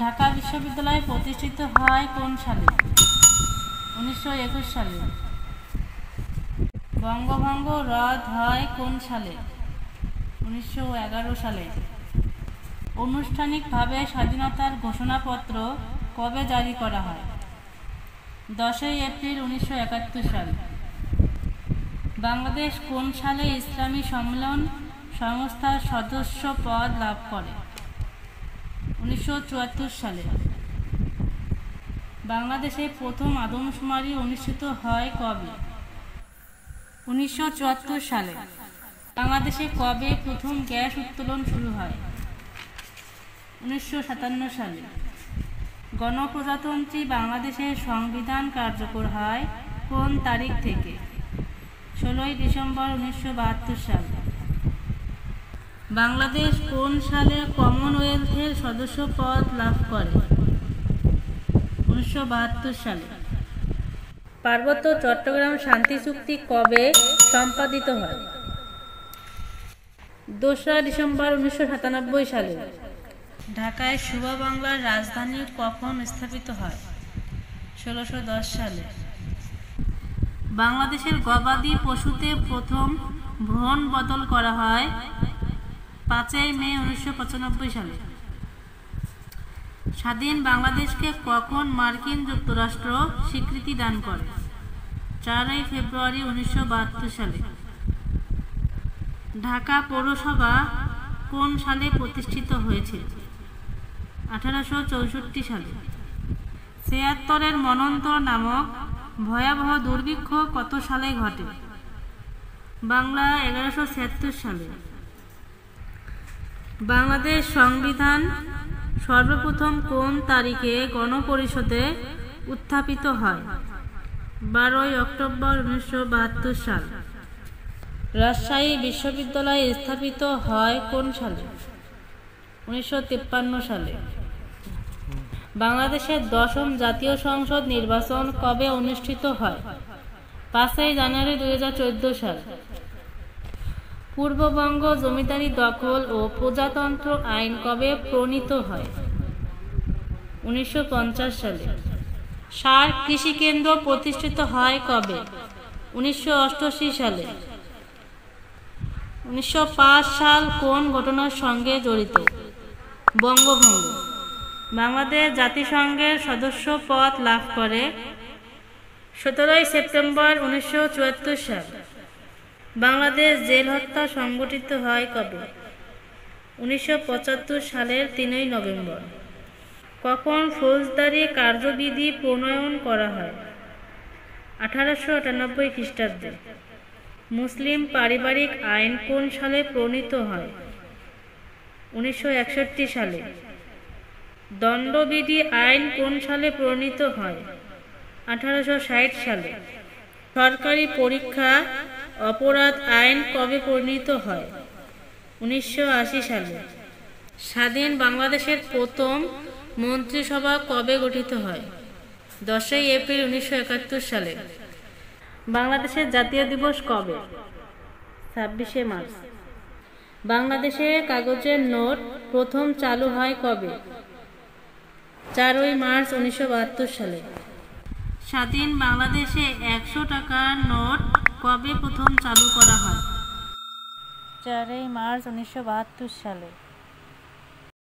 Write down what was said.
ঢাকা বিশ্ববিদ্যালয় প্রতিষ্ঠিত হয় কোন সালে? 1921 সালে। বঙ্গভঙ্গ রদ হয় কোন সালে? 1911 সালে। আনুষ্ঠানিকভাবে স্বাধীনতার ঘোষণাপত্র কবে জারি করা হয়? 10 এপ্রিল 1971 সাল। বাংলাদেশ কোন সালে ইসলামী সম্মেলন সংস্থার সদস্য পদ লাভ করে? 1974 সালে। বাংলাদেশে প্রথম আদমশুমারি অনুষ্ঠিত হয় কবে? 1974 সালে। বাংলাদেশে কবে প্রথম গ্যাস উত্তোলন শুরু হয়? 1957 সালে। গণপ্রজাতন্ত্রী বাংলাদেশের সংবিধান কার্যকর হয় কোন তারিখ থেকে? 16 ডিসেম্বর 1972 সাল। বাংলাদেশ কোন সালে কমনওয়েলথের সদস্য পদ লাভ করে? 1972 সালে। পার্বত্য চট্টগ্রাম শান্তি চুক্তি কবে সম্পাদিত হয়? 2 ডিসেম্বর 1997 সালে। ঢাকায় শুভ বাংলার রাজধানী কখন স্থাপিত হয়? 1610 সালে। বাংলাদেশের গবাদি পশুতে প্রথম ভ্রূণ বদল করা হয় 5 মে 1995 সালে। স্বাধীন বাংলাদেশকে কখন মার্কিন যুক্তরাষ্ট্র স্বীকৃতি দান করে? 4 ফেব্রুয়ারি 1972 সালে। ঢাকা পৌরসভা কোন সালে প্রতিষ্ঠিত হয়েছিল? 1864 সালে। 76-এর মন্বন্তর নামক ভয়াবহ দুর্ভিক্ষ কত সালে ঘটে? বাংলা 1176 সালে। বাংলাদেশ সংবিধান সর্বপ্রথম কোন তারিখে গণপরিষদে উত্থাপিত হয়? 12 অক্টোবর 1972 সাল। রাজশাহী বিশ্ববিদ্যালয় স্থাপিত হয় কোন সালে? 1953 সালে। বাংলাদেশের 10ম জাতীয় সংসদ নির্বাচন কবে অনুষ্ঠিত হয়? 5 জানুয়ারি 2014 সাল। পূর্ববঙ্গ জমিদারি দখল ও প্রজাতন্ত্র আইন কবে প্রণীত হয়? 1950 সালে। সার কৃষিকেন্দ্র প্রতিষ্ঠিত হয় কবে? 1988 সালে। 1905 সাল কোন ঘটনার সঙ্গে জড়িত? বঙ্গভঙ্গ। বাংলাদেশ জাতিসংঘের সদস্য পদ লাভ করে 17 সেপ্টেম্বর 1974 সাল। বাংলাদেশ জেল হত্যা সংঘটিত হয় কবে? 1975 সালের 3 নভেম্বর। কখন ফৌজদারি কার্যবিধি প্রণয়ন করা হয়? 1898 খ্রিস্টাব্দে। মুসলিম পারিবারিক আইন কোন সালে প্রণীত হয়? 1961 সালে। দণ্ডবিধি আইন কোন সালে প্রণীত হয়? 1860 সালে। সরকারি পরীক্ষা অপরাধ আইন কবে প্রণীত হয়? 1980 সালে। স্বাধীন বাংলাদেশের প্রথম মন্ত্রিসভা কবে গঠিত হয়? 10 এপ্রিল 1971 সালে। বাংলাদেশের জাতীয় দিবস কবে? 26 মার্চ। বাংলাদেশে কাগজের নোট প্রথম চালু হয় কবে? 4 মার্চ 1972 সালে। স্বাধীন বাংলাদেশে 100 টাকার নোট কবে প্রথম চালু করা হয়? 4 মার্চ 1972 সালে।